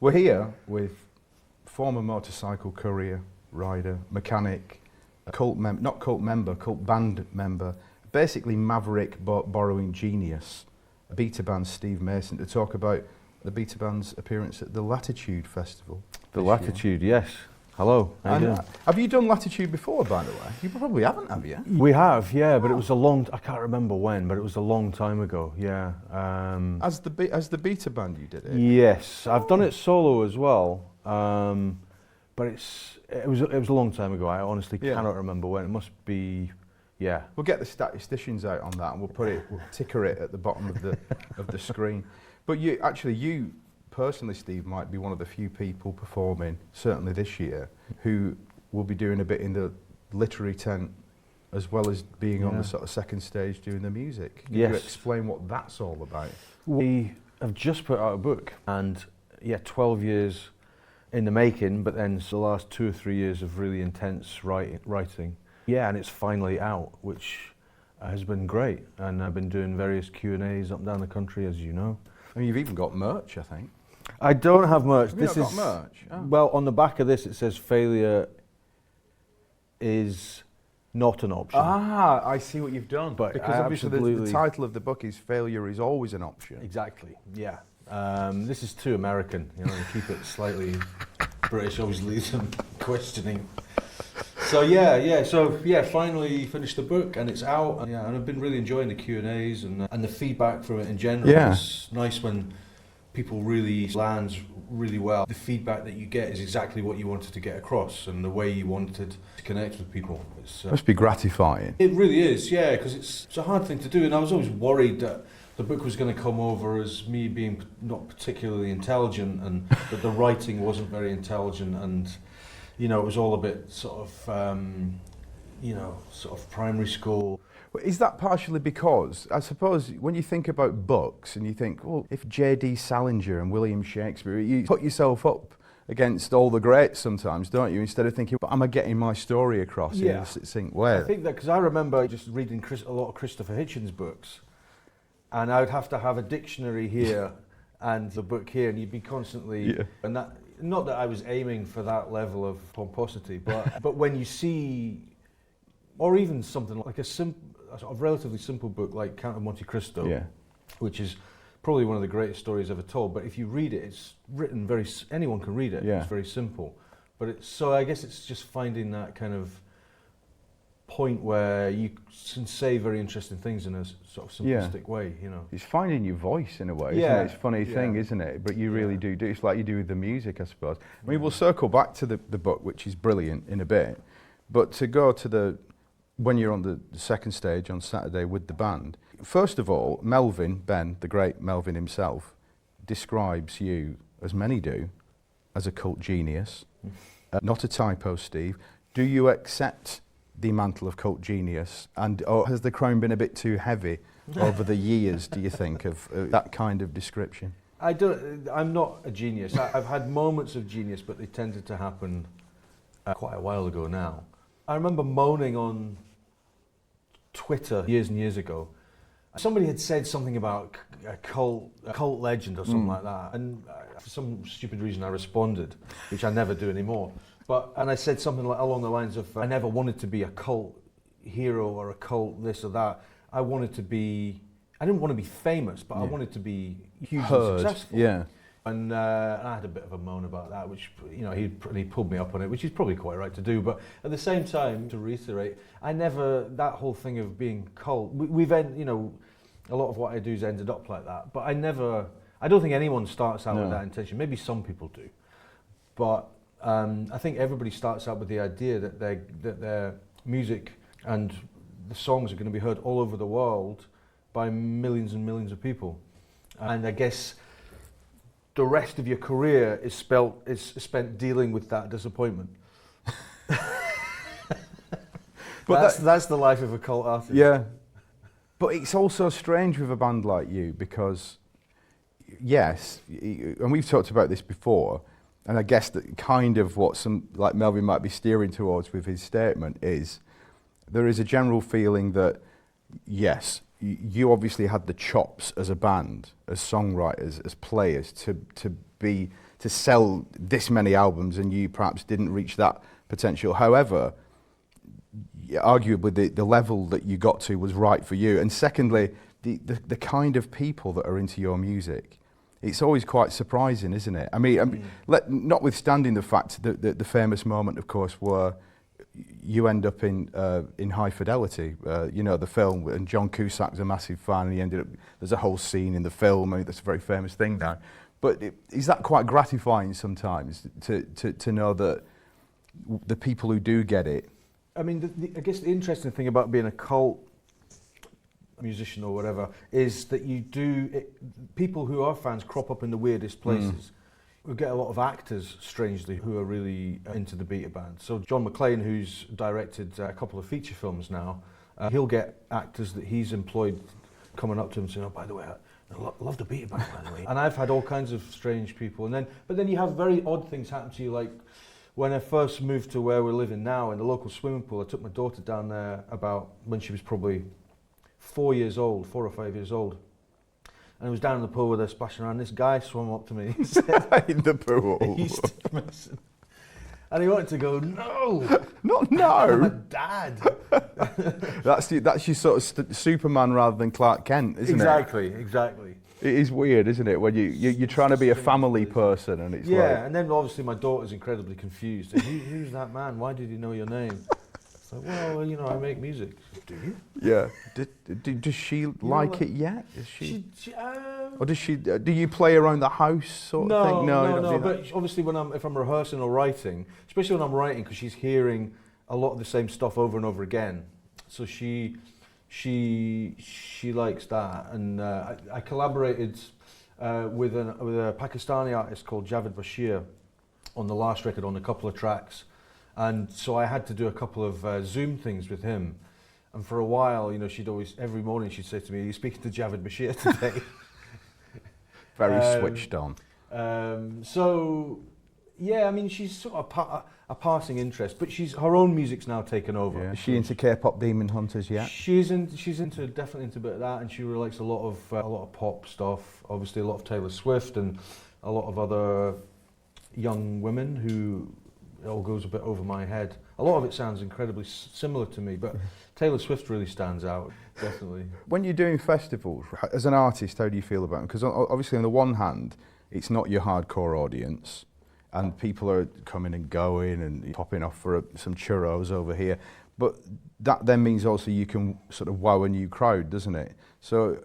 We're here with former motorcycle courier, rider, mechanic, cult band member, basically maverick borrowing genius, beta band Steve Mason, to talk about the beta band's appearance at the Latitude Festival. The Latitude, yes. Hello. How you doing? Have you done Latitude before, by the way? You probably haven't, have you? We have, yeah, but it was I can't remember when, but it was a long time ago, yeah. As the beta band you did it? Yes, I've done it solo as well, but it was a long time ago. I honestly cannot remember when. It must be, yeah. We'll get the statisticians out on that and we'll ticker it at the bottom of the screen. But you personally, Steve, might be one of the few people performing, certainly this year, who will be doing a bit in the literary tent as well as being on the sort of second stage doing the music. Can you explain what that's all about? We have just put out a book, and 12 years in the making, but then the last 2 or 3 years of really intense writing. Yeah, and it's finally out, which has been great. And I've been doing various Q&As up and down the country, as you know. And you've even got merch, I think. I don't have merch. Have you not got merch? Oh. Well, on the back of this it says failure is not an option. Ah, I see what you've done. But because obviously the title of the book is Failure is Always an Option. Exactly, yeah. This is too American, you know, keep it slightly British, always leaves them questioning. So finally finished the book and it's out, and I've been really enjoying the Q&As and the feedback from it in general. Yeah. It's nice when people really lands really well. The feedback that you get is exactly what you wanted to get across and the way you wanted to connect with people. It's, must be gratifying. It really is, yeah, because it's a hard thing to do, and I was always worried that the book was going to come over as me being not particularly intelligent and that the writing wasn't very intelligent, and it was all a bit sort of primary school. Well, is that partially because, I suppose, when you think about books and you think, well, if J.D. Salinger and William Shakespeare, you put yourself up against all the greats sometimes, don't you? Instead of thinking, am I getting my story across in a succinct way? I think that because I remember just reading a lot of Christopher Hitchens books, and I would have to have a dictionary here and the book here, and you'd be constantly, and that, not that I was aiming for that level of pomposity, but when you see, or even something like a sort of relatively simple book like Count of Monte Cristo, which is probably one of the greatest stories ever told, but if you read it, it's written anyone can read it, it's very simple. But so I guess it's just finding that kind of point where you can say very interesting things in a sort of simplistic way, It's finding your voice in a way, isn't it? It's a funny thing, isn't it? But you really do. It's like you do with the music, I suppose. I mean, we'll circle back to the book, which is brilliant, in a bit. But to go to when you're on the second stage on Saturday with the band, first of all, Ben, the great Melvin himself, describes you, as many do, as a cult genius. Not a typo, Steve. Do you accept the mantle of cult genius, or has the crown been a bit too heavy over the years, do you think, of that kind of description? I'm not a genius. I've had moments of genius, but they tended to happen quite a while ago now. I remember moaning on Twitter years and years ago. Somebody had said something about a cult legend or something like that, and for some stupid reason I responded, which I never do anymore. And I said something along the lines of, I never wanted to be a cult hero or a cult this or that. I didn't want to be famous, but I wanted to be hugely successful. Yeah. And I had a bit of a moan about that, which, he pulled me up on it, which he's probably quite right to do. But at the same time, to reiterate, that whole thing of being cult, a lot of what I do's ended up like that. But I don't think anyone starts out with that intention. Maybe some people do. But I think everybody starts out with the idea that their music and the songs are going to be heard all over the world by millions and millions of people. And I guess the rest of your career is spent dealing with that disappointment. But that's the life of a cult artist. Yeah. But it's also strange with a band like you because, yes, and we've talked about this before, and I guess that kind of what some like Melvin might be steering towards with his statement is there is a general feeling that, yes, you obviously had the chops as a band, as songwriters, as players, to to sell this many albums, and you perhaps didn't reach that potential. However, arguably the level that you got to was right for you. And secondly, the kind of people that are into your music, it's always quite surprising, isn't it? I mean, notwithstanding the fact that the famous moment, of course, where you end up in High Fidelity, you know, the film, and John Cusack's a massive fan, and he ended up, there's a whole scene in the film, I mean, that's a very famous thing now. But is that quite gratifying sometimes to know that the people who do get it? I mean, I guess the interesting thing about being a cult musician or whatever is that people who are fans crop up in the weirdest places. We get a lot of actors, strangely, who are really into the Beta Band. So John McClane, who's directed a couple of feature films now, he'll get actors that he's employed coming up to him saying, "Oh, by the way, I love the Beta Band, by the way." And I've had all kinds of strange people. But then you have very odd things happen to you, like when I first moved to where we're living now, in the local swimming pool, I took my daughter down there about when she was probably 4 or 5 years old. And I was down in the pool with her splashing around. This guy swam up to me and said, in the pool. He's Mason. And he wanted to go, "No! Not no! I'm a dad!" That's your sort of Superman rather than Clark Kent, isn't Exactly. It is weird, isn't it, when you're trying to be a family person, and it's Yeah, and then obviously my daughter's incredibly confused. Who's that man? Why did he know your name? It's like, well, you know, I make music. Do you? Yeah. Does she like it yet? Is she or does she? Do you play around the house sort of thing? No. But obviously, if I'm rehearsing or writing, especially when I'm writing, because she's hearing a lot of the same stuff over and over again, so she likes that. And I collaborated with a Pakistani artist called Javed Bashir on the last record on a couple of tracks, and so I had to do a couple of Zoom things with him. And for a while, you know, every morning she'd say to me, "Are you speaking to Javed Bashir today?" Very switched on. So, yeah, I mean, she's sort of a passing interest, but her own music's now taken over. Yeah. Is she into K-pop Demon Hunters yet? She's definitely into a bit of that, and she really likes a lot of pop stuff. Obviously, a lot of Taylor Swift and a lot of other young women who it all goes a bit over my head. A lot of it sounds incredibly similar to me, but Taylor Swift really stands out, definitely. When you're doing festivals, as an artist, how do you feel about them? Because obviously, on the one hand, it's not your hardcore audience, and people are coming and going and popping off for some churros over here. But that then means also you can sort of wow a new crowd, doesn't it? So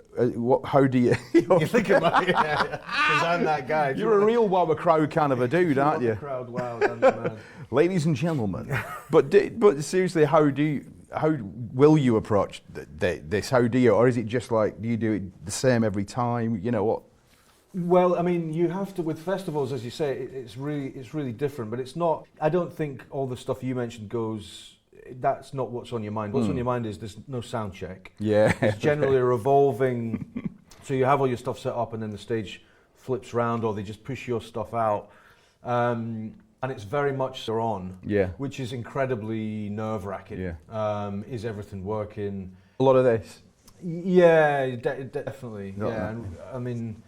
how do you... You think about it, because I'm that guy. You're a real wow a crowd kind of a dude, aren't you? Crowd wow, I'm the man. Ladies and gentlemen. But seriously, how will you approach this? How do you, or is it just like, do you do it the same every time? You know what? Well, I mean, you have to, with festivals, as you say, it's really different, but it's not, I don't think all the stuff you mentioned that's not what's on your mind. What's on your mind is there's no sound check. Yeah. It's generally a revolving, so you have all your stuff set up and then the stage flips round or they just push your stuff out. And it's very much they're on, which is incredibly nerve-wracking. Yeah. Is everything working? A lot of this? Yeah, definitely. Yeah, and, I mean...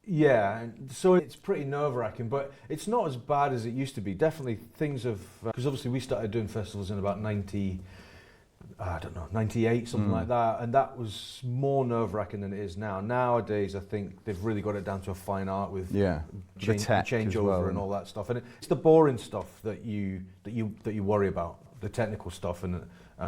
Yeah, so it's pretty nerve-wracking, but it's not as bad as it used to be. Definitely things have, because obviously we started doing festivals in about 98, something like that, and that was more nerve-wracking than it is now. Nowadays, I think they've really got it down to a fine art with changeover and all that stuff. And it's the boring stuff that you worry about, the technical stuff and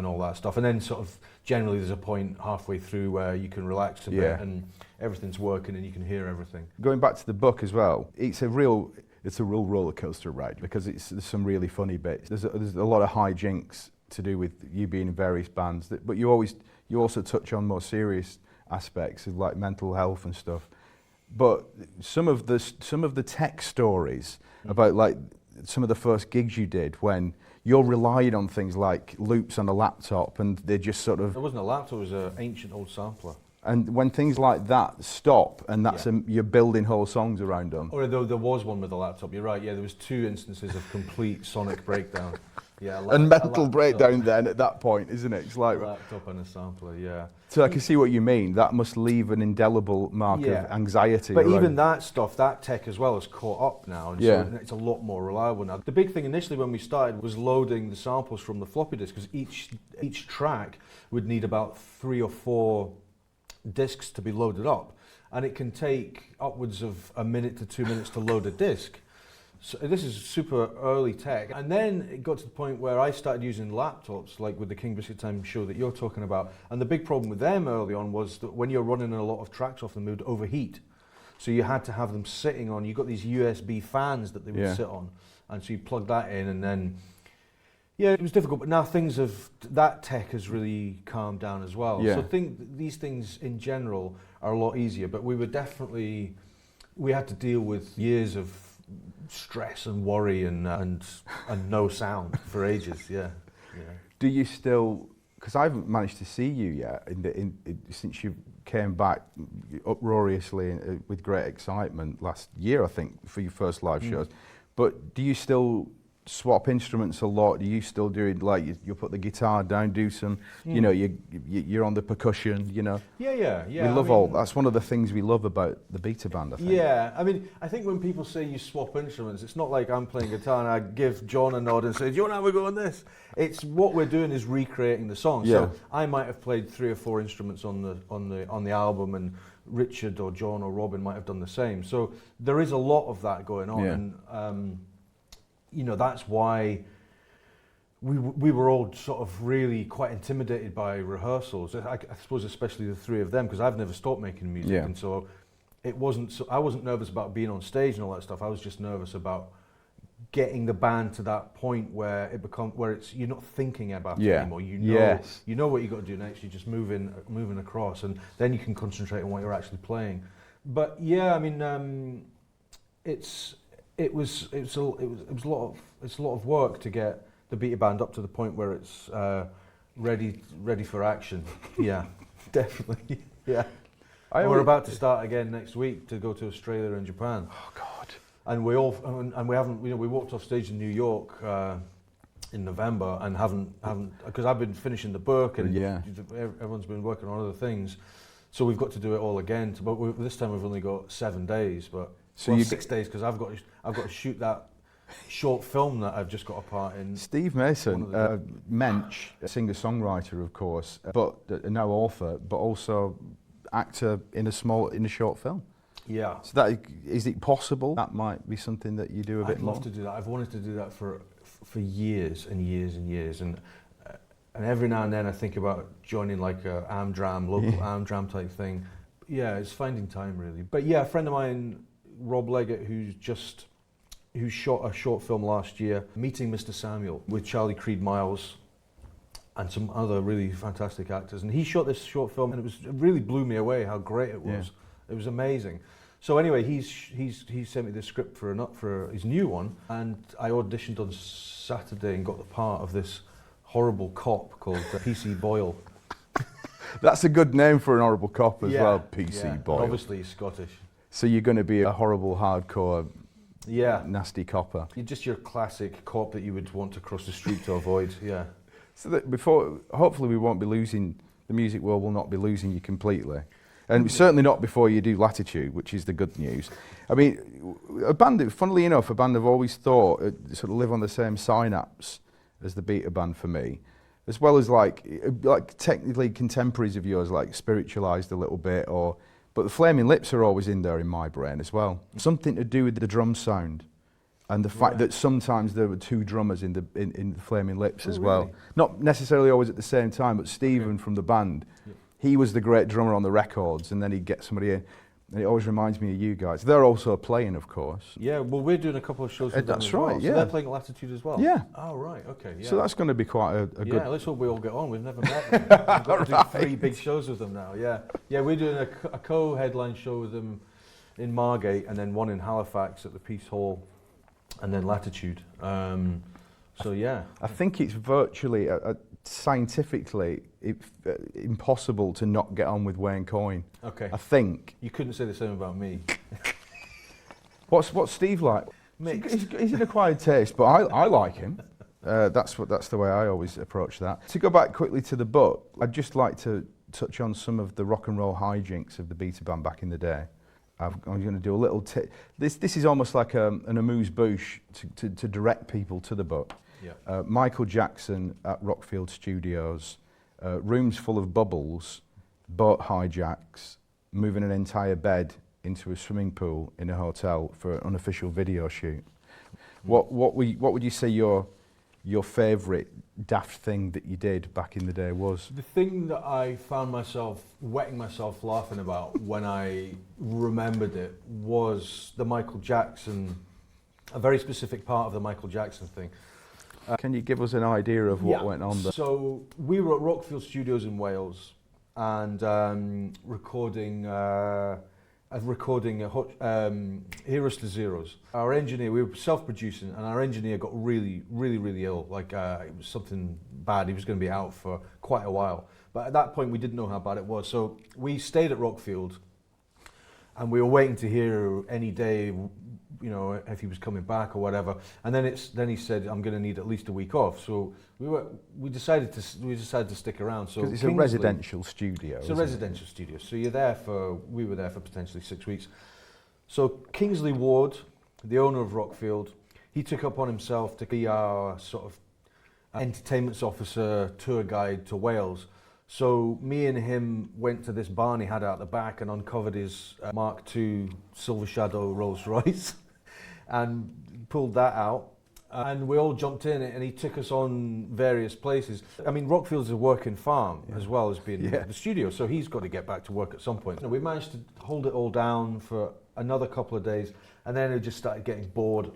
all that stuff. And then sort of generally there's a point halfway through where you can relax a bit and everything's working and you can hear everything. Going back to the book as well, it's a real roller coaster ride because there's some really funny bits. There's a lot of hijinks to do with you being in various bands, but you also touch on more serious aspects of like mental health and stuff. But some of the tech stories about like some of the first gigs you did when you're relying on things like loops on a laptop and they just sort of... It wasn't a laptop, it was an ancient old sampler. And when things like that stop and you're building whole songs around them. Or though there was one with a laptop, you're right, yeah, there was 2 instances of complete sonic breakdown. Yeah, and mental breakdown then at that point, isn't it? It's like a laptop and a sampler, yeah. So I can see what you mean. That must leave an indelible mark of anxiety. But even that stuff, that tech as well, has caught up now, and so it's a lot more reliable now. The big thing initially when we started was loading the samples from the floppy disk, because each track would need about 3 or 4 discs to be loaded up, and it can take upwards of 1 minute to 2 minutes to load a disc. So this is super early tech. And then it got to the point where I started using laptops, like with the King Biscuit Time show that you're talking about. And the big problem with them early on was that when you're running a lot of tracks off them, they would overheat. So you had to have them sitting on, you got these USB fans that they would sit on. And so you plug that in, and then, yeah, it was difficult. But now that tech has really calmed down as well. So I think these things in general are a lot easier. But we had to deal with years of stress and worry and no sound for ages. Yeah. Do you still? Because I haven't managed to see you yet since you came back uproariously with great excitement last year, I think, for your first live shows. But do you still swap instruments a lot? Do you still do it like you put the guitar down, do some, you know, you're on the percussion, you know? Yeah. We love all. That's one of the things we love about the Beta Band, I think. Yeah, I mean, I think when people say you swap instruments, it's not like I'm playing guitar and I give John a nod and say, "Do you want to have a go on this?" It's what we're doing is recreating the song. So I might have played 3 or 4 instruments on the album, and Richard or John or Robin might have done the same. So there is a lot of that going on, and you know, that's why we were all sort of really quite intimidated by rehearsals. I suppose especially the 3 of them, because I've never stopped making music, and so I wasn't nervous about being on stage and all that stuff. I was just nervous about getting the band to that point where you're not thinking about it anymore. You know what you got to do next. You're just moving across, and then you can concentrate on what you're actually playing. But yeah, I mean, it was a lot of work to get the Beta Band up to the point where it's ready for action. Yeah, definitely. Yeah. We're about to start again next week to go to Australia and Japan. Oh God! And we haven't. You know, we walked off stage in New York in November and haven't because I've been finishing the book and everyone's been working on other things. So we've got to do it all again. But this time we've only got 7 days, but. So 6 days, because I've got to shoot that short film that I've just got a part in. Steve Mason, Mensch, a singer-songwriter, of course, but now author, but also actor in a short film. Yeah. So is it possible that might be something that you do a bit more? I'd love to do that. I've wanted to do that for years and years and years, and every now and then I think about joining like a Amdram, local Amdram type thing. Yeah, it's finding time really. But yeah, a friend of mine, Rob Leggett, who shot a short film last year, Meeting Mr. Samuel, with Charlie Creed Miles and some other really fantastic actors. And he shot this short film, and it really blew me away how great it was. Yeah. It was amazing. So anyway, he sent me the script for his new one, and I auditioned on Saturday and got the part of this horrible cop called PC Boyle. That's a good name for an horrible cop as well, PC Boyle. And obviously he's Scottish. So you're going to be a horrible, hardcore, nasty copper. You're just your classic cop that you would want to cross the street to avoid, So that hopefully we won't be losing, the music world will not be losing you completely. And certainly not before you do Latitude, which is the good news. I mean, funnily enough, a band I've always thought sort of live on the same synapse as the Beta Band for me, as well as like technically contemporaries of yours, like Spiritualized a little bit, but the Flaming Lips are always in there in my brain as well. Something to do with the drum sound, and the fact that sometimes there were 2 drummers in the Flaming Lips as well. Really? Not necessarily always at the same time, but Stephen from the band, he was the great drummer on the records, and then he'd get somebody in. And it always reminds me of you guys. They're also playing, of course. Yeah, well, we're doing a couple of shows with them as well. That's right, So they're playing at Latitude as well? Yeah. Oh, right, okay. Yeah. So that's going to be quite a good... Yeah, let's hope we all get on. We've never met them. We've got to do 3 big shows with them now, yeah. Yeah, we're doing a co-headline show with them in Margate, and then one in Halifax at the Peace Hall, and then Latitude. So, yeah. I think it's virtually, scientifically, impossible to not get on with Wayne Coyne. Okay. I think. You couldn't say the same about me. What's Steve like? Mixed. He's an acquired taste, but I like him. That's the way I always approach that. To go back quickly to the book, I'd just like to touch on some of the rock and roll hijinks of the beta band back in the day. I'm going to do a little this is almost like an amuse-bouche to direct people to the book. Yeah. Michael Jackson at Rockfield Studios, rooms full of bubbles, boat hijacks, moving an entire bed into a swimming pool in a hotel for an unofficial video shoot. What would you say your favourite daft thing that you did back in the day was? The thing that I found myself wetting myself laughing about when I remembered it was the Michael Jackson, a very specific part of the Michael Jackson thing. Can you give us an idea of what went on there? So we were at Rockfield Studios in Wales and recording Heroes to Zeros. Our engineer, we were self-producing, and our engineer got really ill. Like it was something bad. He was going to be out for quite a while. But at that point, we didn't know how bad it was. So we stayed at Rockfield, and we were waiting to hear any day, you know, if he was coming back or whatever. And then he said, "I'm going to need at least a week off." So we decided to stick around. So because it's a residential studio. It's a residential studio. So we were there for potentially 6 weeks. So Kingsley Ward, the owner of Rockfield, he took up on himself to be our sort of entertainment officer, tour guide to Wales. So me and him went to this barn he had out the back and uncovered his Mark II Silver Shadow Rolls Royce and pulled that out. And we all jumped in and he took us on various places. I mean, Rockfield's a working farm as well as being the studio, so he's got to get back to work at some point. We managed to hold it all down for another couple of days, and then it just started getting bored.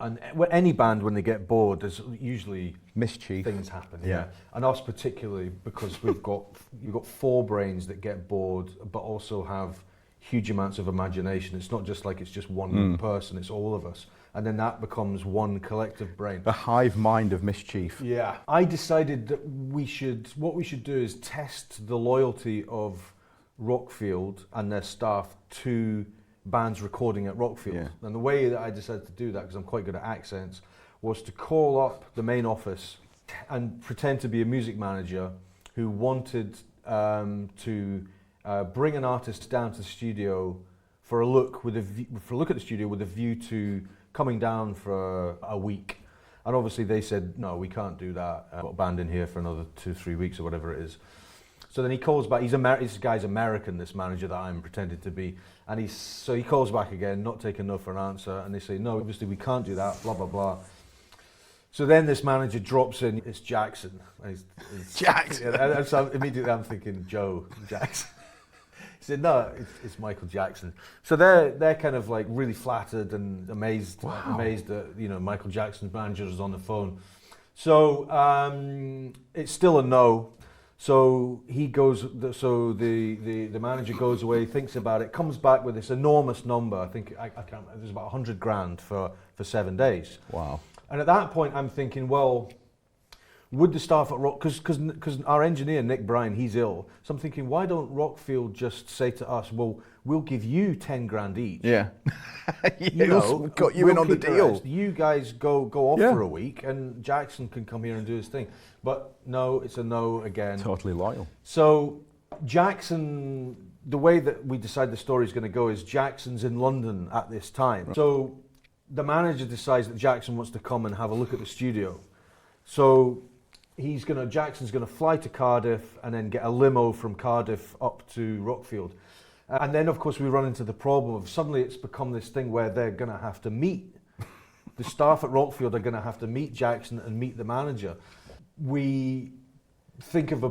And any band, when they get bored, there's usually mischief. Things happen. Yeah. And us particularly, because you've got four brains that get bored, but also have huge amounts of imagination. It's not just like it's just one person; it's all of us. And then that becomes one collective brain. A hive mind of mischief. Yeah. I decided that what we should do is test the loyalty of Rockfield and their staff to bands recording at Rockfield. Yeah. And the way that I decided to do that, because I'm quite good at accents, was to call up the main office and pretend to be a music manager who wanted to bring an artist down to the studio for a look at the studio with a view to coming down for a week. And obviously they said, no, we can't do that. I've got a band in here for another 2-3 weeks or whatever it is. So then he calls back. This guy's American, this manager that I'm pretending to be. And he calls back again, not taking no for an answer. And they say, no, obviously we can't do that, blah, blah, blah. So then this manager drops in, it's Jackson. It's Jackson! And so immediately I'm thinking, Joe Jackson. He said, no, it's Michael Jackson. So they're kind of like really flattered and amazed that, you know, Michael Jackson's manager is on the phone. So it's still a no. So he goes. So the manager goes away, thinks about it, comes back with this enormous number. I think I can't. There's about 100 grand for 7 days. Wow. And at that point, I'm thinking, well, would the staff at Rock, because our engineer Nick Bryan, he's ill. So I'm thinking, why don't Rockfield just say to us, well, we'll give you 10 grand each. Yeah. We'll got you in on the deal. You guys go off for a week, and Jackson can come here and do his thing. But no, it's a no again. Totally loyal. So Jackson, the way that we decide the story is going to go is Jackson's in London at this time. Right. So the manager decides that Jackson wants to come and have a look at the studio. So Jackson's going to fly to Cardiff and then get a limo from Cardiff up to Rockfield. And then, of course, we run into the problem of suddenly it's become this thing where they're going to have to meet. The staff at Rockfield are going to have to meet Jackson and meet the manager. We think of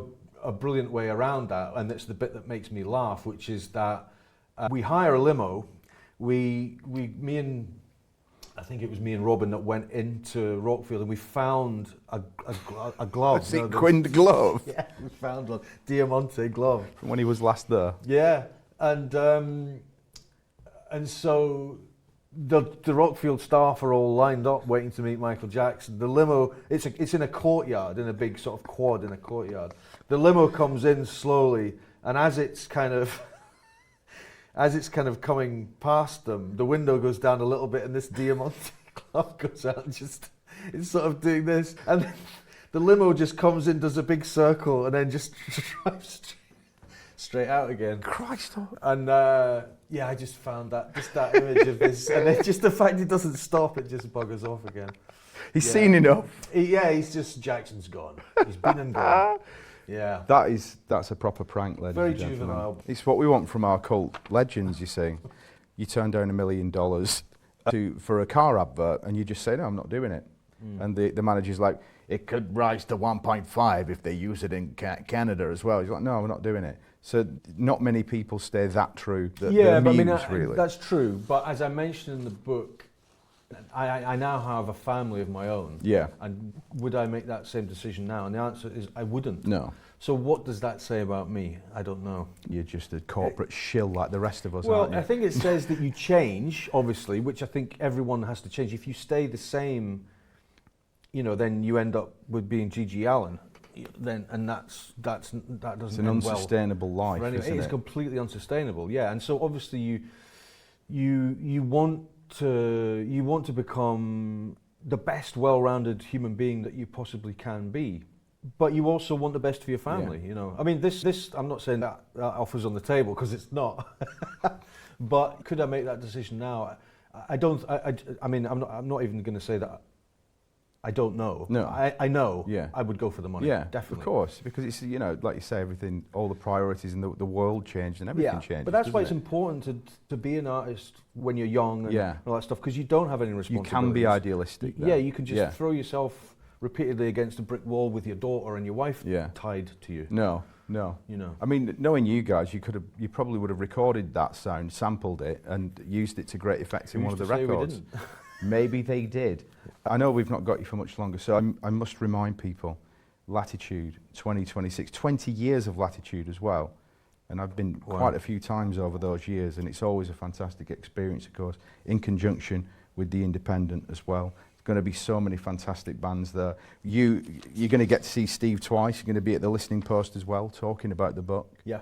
a brilliant way around that, and it's the bit that makes me laugh, which is that we hire a limo. I think it was me and Robin that went into Rockfield, and we found a glove. A sequined glove? Yeah, we found a diamante glove. From when he was last there? Yeah, and so the Rockfield staff are all lined up waiting to meet Michael Jackson. The limo, it's in a courtyard, in a big sort of quad in a courtyard. The limo comes in slowly, and as it's kind of coming past them, the window goes down a little bit and this diamante glove goes out and just it's sort of doing this, and then the limo just comes in, does a big circle, and then just drives straight out again. Christ. And I just found that image of this, and then just the fact it doesn't stop, it just buggers off again. He's seen enough. He's just, Jackson's gone. He's been and gone. Yeah. That's a proper prank, ladies Very and gentlemen. juvenile. It's what we want from our cult legends, you see. You turn down $1 million for a car advert, and you just say, no, I'm not doing it. And the manager's like, it could rise to 1.5 if they use it in Canada as well. He's like, no, we're not doing it. So not many people stay that true. Really. That's true. But as I mentioned in the book, I now have a family of my own. Yeah. And would I make that same decision now? And the answer is I wouldn't. No. So what does that say about me? I don't know. You're just a corporate shill like the rest of us, well, aren't you? I think it says that you change, obviously, which I think everyone has to change. If you stay the same, then you end up with being G.G. Allen. That doesn't it's an unsustainable life, isn't it? It's completely unsustainable, yeah. And so obviously you want to become the best well-rounded human being that you possibly can be, but you also want the best for your family. I mean, this I'm not saying that offer's on the table, because it's not. But could I make that decision now? I don't. I mean, I'm not even going to say that. I don't know. No. I know. Yeah. I would go for the money. Yeah, definitely. of course, because it's, like you say, everything, all the priorities and the world changed and everything changed. But that's why it's important to be an artist when you're young and all that stuff, because you don't have any responsibilities. You can be idealistic. Yeah, you can just throw yourself repeatedly against a brick wall with your daughter and your wife tied to you. No. I mean, knowing you guys, you probably would have recorded that sound, sampled it, and used it to great effect in one of the records. Maybe they did. I know we've not got you for much longer, so I must remind people, Latitude 2026, 20 years of Latitude as well. And I've been quite a few times over those years, and it's always a fantastic experience, of course, in conjunction with the Independent as well. There's going to be so many fantastic bands there. You're going to get to see Steve twice. You're going to be at the listening post as well, talking about the book. Yeah.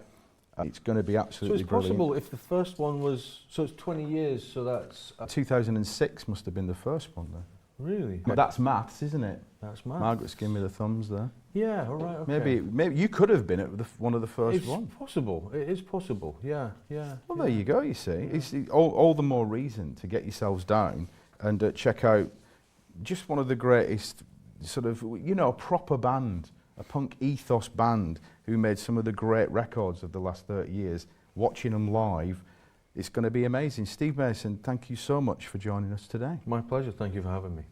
It's going to be absolutely brilliant. So it's possible if the first one was, so it's 20 years, so that's... 2006 must have been the first one then. Really? But that's maths, isn't it? That's maths. Margaret's giving me the thumbs there. Yeah, all right, okay. Maybe you could have been at one of the first ones. It's possible. It is possible. Yeah. Well, there you go. You see, it's all the more reason to get yourselves down and check out just one of the greatest sort of proper band, a punk ethos band who made some of the great records of the last 30 years. Watching them live, it's going to be amazing. Steve Mason, thank you so much for joining us today. My pleasure. Thank you for having me.